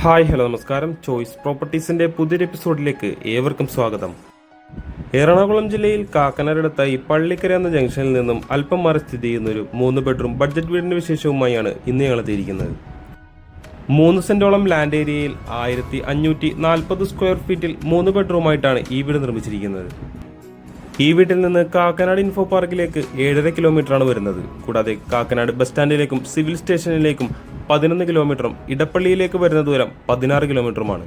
Hi hello നമസ്കാരം. Choice പ്രോപ്പർട്ടീസിന്റെ പുതിയൊരു എപ്പിസോഡിലേക്ക് ഏവർക്കും സ്വാഗതം. എറണാകുളം ജില്ലയിൽ കാക്കനാടടുത്തായി പള്ളിക്കര എന്ന ജംഗ്ഷനിൽ നിന്നും അല്പം മാറി സ്ഥിതി ചെയ്യുന്ന ഒരു 3 ബെഡ്റൂം ബഡ്ജറ്റ് വീടിന്റെ വിശേഷവുമായാണ് ഇന്ന് ഞങ്ങൾ എത്തിയിരിക്കുന്നത്. 3 സെന്റോളം ലാൻഡ് ഏരിയയിൽ 1540 സ്ക്വയർ ഫീറ്റിൽ 3 ബെഡ്റൂമായിട്ടാണ് ഈ വീട് നിർമ്മിച്ചിരിക്കുന്നത്. ഈ വീട്ടിൽ നിന്ന് കാക്കനാട് ഇൻഫോ പാർക്കിലേക്ക് 7.5 കിലോമീറ്ററാണ് വരുന്നത്. കൂടാതെ കാക്കനാട് ബസ് സ്റ്റാൻഡിലേക്കും സിവിൽ സ്റ്റേഷനിലേക്കും 11 കിലോമീറ്ററും ഇടപ്പള്ളിയിലേക്ക് വരുന്ന ദൂരം 16 കിലോമീറ്ററുമാണ്.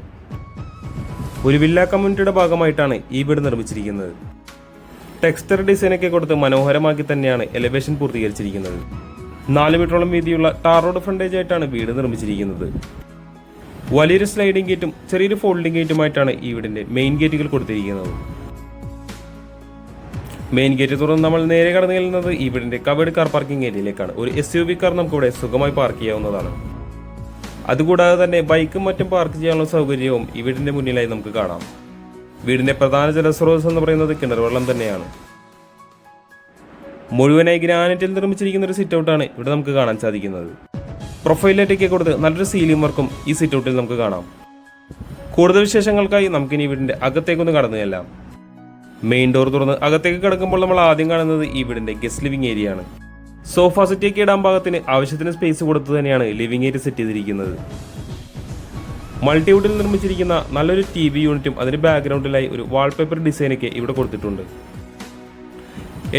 ഒരു വില്ല കമ്മ്യൂണിറ്റിയുടെ ഭാഗമായിട്ടാണ് ഈ വീട് നിർമ്മിച്ചിരിക്കുന്നത്. ടെക്സ്ചർ ഡിസൈനൊക്കെ കൊടുത്ത് മനോഹരമാക്കി തന്നെയാണ് എലിവേഷൻ പൂർത്തീകരിച്ചിരിക്കുന്നത്. 4 മീറ്ററോളം വീതിയുള്ള ടാർ റോഡ് ഫ്രണ്ടേജ് ആയിട്ടാണ് വീട് നിർമ്മിച്ചിരിക്കുന്നത്. വലിയൊരു സ്ലൈഡിംഗ് ഗേറ്റും ചെറിയൊരു ഫോൾഡിംഗ് ഗേറ്റുമായിട്ടാണ് ഈ വീടിന്റെ മെയിൻ ഗേറ്റുകൾ കൊടുത്തിരിക്കുന്നത്. മെയിൻ ഗേറ്റ് തുറന്ന് നമ്മൾ നേരെ കടന്നു ചെല്ലുന്നത് ഈ വീടിന്റെ കവേർഡ് കാർ പാർക്കിംഗ് ഏരിയയിലേക്കാണ്. ഒരു SUV കാർ നമുക്കിവിടെ സുഖമായി പാർക്ക് ചെയ്യാവുന്നതാണ്. അതുകൂടാതെ തന്നെ ബൈക്കും മറ്റും പാർക്ക് ചെയ്യാനുള്ള സൗകര്യവും ഈ വീടിന്റെ മുന്നിലായി നമുക്ക് കാണാം. വീടിന്റെ പ്രധാന ജലസ്രോതസ് എന്ന് പറയുന്നത് കിണർ വെള്ളം തന്നെയാണ്. മുഴുവനായി ഗ്രാനൈറ്റിൽ നിർമ്മിച്ചിരിക്കുന്ന ഒരു സിറ്റ് ഔട്ടാണ് ഇവിടെ നമുക്ക് കാണാൻ സാധിക്കുന്നത്. പ്രൊഫൈൽ ലൈറ്റൊക്കെ കൊടുത്ത് നല്ലൊരു സീലിംഗ് വർക്കും ഈ സിറ്റ് ഔട്ടിൽ നമുക്ക് കാണാം. കൂടുതൽ വിശേഷങ്ങൾക്കായി നമുക്കിനി വീടിന്റെ അകത്തേക്കൊന്ന് കടന്നു ചെല്ലാം. മെയിൻ ഡോർ തുറന്ന് അകത്തേക്ക് കിടക്കുമ്പോൾ നമ്മൾ ആദ്യം കാണുന്നത് ഈ വീടിന്റെ ഗസ്റ്റ് ലിവിംഗ് ഏരിയ ആണ്. സോഫ സെറ്റൊക്കെ ഇടാൻ പാകത്തിന് ആവശ്യത്തിന് സ്പേസ് കൊടുത്ത് തന്നെയാണ് ലിവിംഗ് ഏരിയ സെറ്റ് ചെയ്തിരിക്കുന്നത്. മൾട്ടിവുഡിൽ നിർമ്മിച്ചിരിക്കുന്ന നല്ലൊരു TV യൂണിറ്റും അതിന് ബാക്ക്ഗ്രൗണ്ടിലായി ഒരു വാൾപേപ്പർ ഡിസൈനൊക്കെ ഇവിടെ കൊടുത്തിട്ടുണ്ട്.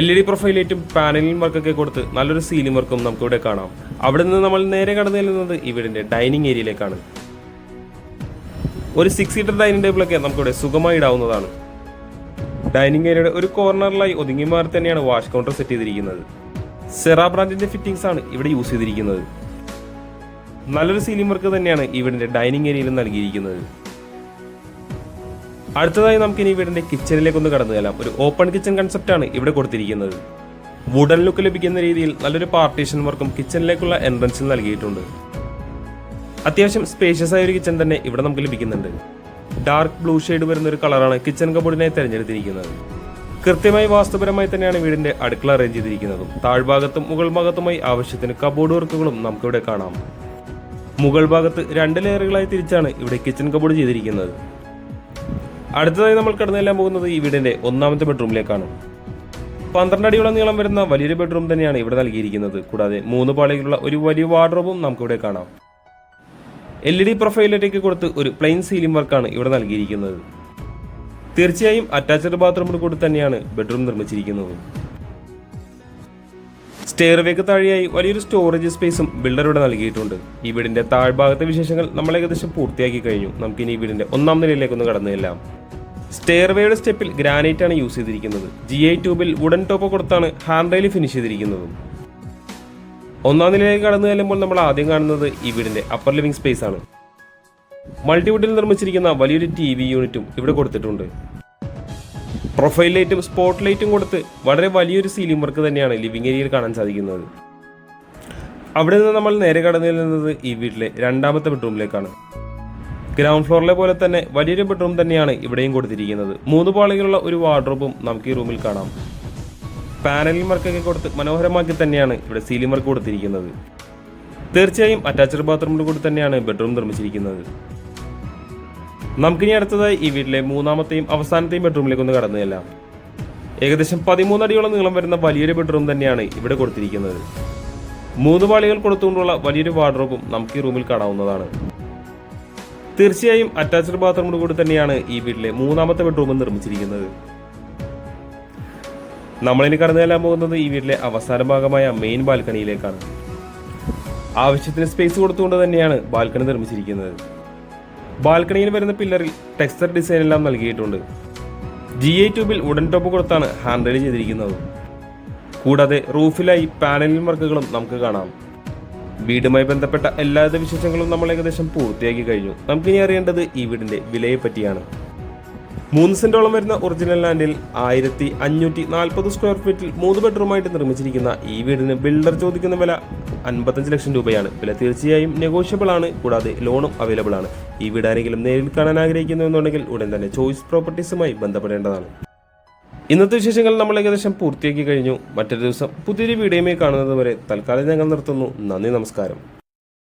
LED പ്രൊഫൈൽ ലൈറ്റും പാനലിംഗ് വർക്കൊക്കെ കൊടുത്ത് നല്ലൊരു സീലിംഗ് വർക്കും നമുക്കിവിടെ കാണാം. അവിടെ നിന്ന് നമ്മൾ നേരെ കടന്നു ചെല്ലുന്നത് ഈ വീടിന്റെ ഡൈനിങ് ഏരിയയിലേക്കാണ്. ഒരു 6 സീറ്റർ ഡൈനിങ് ടേബിളൊക്കെ നമുക്കിവിടെ സുഖമായി ഇടാവുന്നതാണ്. ഡൈനിങ് ഏരിയയുടെ ഒരു കോർണറിലായി ഒതുങ്ങി മാറി തന്നെയാണ് വാഷ് കൗണ്ടർ സെറ്റ് ചെയ്തിരിക്കുന്നത്. സെറാ ബ്രാൻഡിന്റെ ഫിറ്റിംഗ്സ് ആണ് ഇവിടെ യൂസ് ചെയ്തിരിക്കുന്നത്. നല്ലൊരു സീലിംഗ് വർക്ക് തന്നെയാണ് ഈ വീടിന്റെ ഡൈനിങ് ഏരിയയിൽ നൽകിയിരിക്കുന്നത്. അടുത്തതായി നമുക്ക് ഇനി വീടിന്റെ കിച്ചണിലേക്ക് ഒന്ന് കടന്നു ചെല്ലാം. ഒരു ഓപ്പൺ കിച്ചൺ കൺസെപ്റ്റ് ആണ് ഇവിടെ കൊടുത്തിരിക്കുന്നത്. വുഡൻ ലുക്ക് ലഭിക്കുന്ന രീതിയിൽ നല്ലൊരു പാർട്ടീഷൻ വർക്കും കിച്ചണിലേക്കുള്ള എൻട്രൻസിൽ നൽകിയിട്ടുണ്ട്. അത്യാവശ്യം സ്പേഷ്യസ് ആയ ഒരു കിച്ചൺ തന്നെ ഇവിടെ നമുക്ക് ലഭിക്കുന്നുണ്ട്. ഡാർക്ക് ബ്ലൂ ഷെയ്ഡ് വരുന്ന ഒരു കളറാണ് കിച്ചൺ കബോർഡിനായി തിരഞ്ഞെടുത്തിരിക്കുന്നത്. കൃത്യമായി വാസ്തുപരമായി തന്നെയാണ് വീടിന്റെ അടുക്കള അറേഞ്ച് ചെയ്തിരിക്കുന്നതും. താഴ്ഭാഗത്തും മുകൾ ഭാഗത്തുമായി ആവശ്യത്തിന് കബോർഡ് വർക്കുകളും നമുക്കിവിടെ കാണാം. മുകൾ ഭാഗത്ത് 2 ലെയറുകളായി തിരിച്ചാണ് ഇവിടെ കിച്ചൺ കബോർഡ് ചെയ്തിരിക്കുന്നത്. അടുത്തതായി നമ്മൾ കടന്നെല്ലാം പോകുന്നത് ഈ വീടിന്റെ 1ാമത്തെ ബെഡ്റൂമിലേക്കാണ്. 12 അടിയോളം നീളം വരുന്ന വലിയൊരു ബെഡ്റൂം തന്നെയാണ് ഇവിടെ നൽകിയിരിക്കുന്നത്. കൂടാതെ 3 പാളികളുള്ള ഒരു വലിയ വാർഡ്രോബും നമുക്കിവിടെ കാണാം. LED പ്രൊഫൈൽ ലൈറ്റൊക്കെ കൊടുത്ത് ഒരു പ്ലെയിൻ സീലിംഗ് വർക്കാണ് ഇവിടെ നൽകിയിരിക്കുന്നത്. തീർച്ചയായും അറ്റാച്ച്ഡ് ബാത്റൂമിന് കൂടി തന്നെയാണ് ബെഡ്റൂം നിർമ്മിച്ചിരിക്കുന്നത്. സ്റ്റെയർവേക്ക് താഴെയായി വലിയൊരു സ്റ്റോറേജ് സ്പേസും ബിൽഡർ ഇവിടെ നൽകിയിട്ടുണ്ട്. ഈ വീടിന്റെ താഴ്ഭാഗത്തെ വിശേഷങ്ങൾ നമ്മൾ ഏകദേശം പൂർത്തിയാക്കി കഴിഞ്ഞു. നമുക്കിനി ഈ വീടിന്റെ 1ാം നിലയിലേക്കൊന്ന് കടന്നു ചെല്ലാം. സ്റ്റെയർവേയുടെ സ്റ്റെപ്പിൽ ഗ്രാനൈറ്റ് ആണ് യൂസ് ചെയ്തിരിക്കുന്നത്. GI ട്യൂബിൽ വുഡൻ ടോപ്പ് കൊടുത്താണ് ഹാൻഡ് റെയിൽ ഫിനിഷ് ചെയ്തിരിക്കുന്നത്. 1ാം നിലയിലേക്ക് കടന്നു ചെല്ലുമ്പോൾ നമ്മൾ ആദ്യം കാണുന്നത് ഈ വീടിന്റെ അപ്പർ ലിവിംഗ് സ്പേസ് ആണ്. മൾട്ടിവുഡിൽ നിർമ്മിച്ചിരിക്കുന്ന വലിയൊരു TV യൂണിറ്റും ഇവിടെ കൊടുത്തിട്ടുണ്ട്. പ്രൊഫൈൽ ലൈറ്റും സ്പോട്ട് ലൈറ്റും കൊടുത്ത് വളരെ വലിയൊരു സീലിംഗ് വർക്ക് തന്നെയാണ് ലിവിംഗ് ഏരിയയിൽ കാണാൻ സാധിക്കുന്നത്. അവിടെ നിന്ന് നമ്മൾ നേരെ കടന്നു ചെല്ലുന്നത് ഈ വീട്ടിലെ 2ാമത്തെ ബെഡ്റൂമിലേക്കാണ്. ഗ്രൗണ്ട് ഫ്ലോറിലെ പോലെ തന്നെ വലിയൊരു ബെഡ്റൂം തന്നെയാണ് ഇവിടെയും കൊടുത്തിരിക്കുന്നത്. 3 പാളികളുള്ള ഒരു വാർഡ്രോബും നമുക്ക് ഈ റൂമിൽ കാണാം. പാനലിംഗ് വർക്കൊക്കെ കൊടുത്ത് മനോഹരമാക്കി തന്നെയാണ് ഇവിടെ സീലിംഗ് വർക്ക് കൊടുത്തിരിക്കുന്നത്. തീർച്ചയായും അറ്റാച്ച്ഡ് ബാത്റൂമിന്റെ കൂടി തന്നെയാണ് ബെഡ്റൂം നിർമ്മിച്ചിരിക്കുന്നത്. നമുക്കിനി അടുത്തതായി ഈ വീട്ടിലെ 3ാമത്തെയും അവസാനത്തെയും ബെഡ്റൂമിലേക്ക് ഒന്ന് കടന്നു ചെല്ലാം. ഏകദേശം 13 അടിയോളം നീളം വരുന്ന വലിയൊരു ബെഡ്റൂം തന്നെയാണ് ഇവിടെ കൊടുത്തിരിക്കുന്നത്. 3 പാളികൾ കൊടുത്തുകൊണ്ടുള്ള വലിയൊരു വാർഡ്രോബും നമുക്ക് ഈ റൂമിൽ കാണാവുന്നതാണ്. തീർച്ചയായും അറ്റാച്ച്ഡ് ബാത്റൂമിന്റെ കൂടി തന്നെയാണ് ഈ വീട്ടിലെ 3ാമത്തെ ബെഡ്റൂം നിർമ്മിച്ചിരിക്കുന്നത്. നമ്മളിനി കടന്നു ചെല്ലാൻ പോകുന്നത് ഈ വീട്ടിലെ അവസാന ഭാഗമായ മെയിൻ ബാൽക്കണിയിലേക്കാണ്. ആവശ്യത്തിന് സ്പേസ് കൊടുത്തുകൊണ്ട് തന്നെയാണ് ബാൽക്കണി നിർമ്മിച്ചിരിക്കുന്നത്. ബാൽക്കണിയിൽ വരുന്ന പില്ലറിൽ ടെക്സ്ചർ ഡിസൈൻ എല്ലാം നൽകിയിട്ടുണ്ട്. GI ട്യൂബിൽ വുഡൻ ടോപ്പ് കൊടുത്താണ് ഹാൻഡ് റെയിൽ ചെയ്തിരിക്കുന്നത്. കൂടാതെ റൂഫിലായി പാനലിംഗ് വർക്കുകളും നമുക്ക് കാണാം. വീടുമായി ബന്ധപ്പെട്ട എല്ലാവിധ വിശേഷങ്ങളും നമ്മൾ ഏകദേശം പൂർത്തിയാക്കി കഴിഞ്ഞു. നമുക്കിനി അറിയേണ്ടത് ഈ വീടിന്റെ വിലയെ പറ്റിയാണ്. 3 സെന്റോളം വരുന്ന ഒറിജിനൽ ലാൻഡിൽ 1540 സ്ക്വയർ ഫീറ്റിൽ 3 ബെഡ്റൂമായിട്ട് നിർമ്മിച്ചിരിക്കുന്ന ഈ വീടിന് ബിൽഡർ ചോദിക്കുന്ന വില 55 ലക്ഷം രൂപയാണ്. വില തീർച്ചയായും നെഗോഷ്യബിൾ ആണ്. കൂടാതെ ലോണും അവൈലബിൾ ആണ്. ഈ വീട് ആരെങ്കിലും നേരിൽ കാണാൻ ആഗ്രഹിക്കുന്നുവെന്നുണ്ടെങ്കിൽ ഉടൻ തന്നെ ചോയ്സ് പ്രോപ്പർട്ടീസുമായി ബന്ധപ്പെടേണ്ടതാണ്. ഇന്നത്തെ വിശേഷങ്ങൾ നമ്മൾ ഏകദേശം പൂർത്തിയാക്കി കഴിഞ്ഞു. മറ്റൊരു ദിവസം പുതിയൊരു വീഡിയോയുമായി കാണുന്നത് വരെ തൽക്കാലം ഞങ്ങൾ നിർത്തുന്നു. നന്ദി, നമസ്കാരം.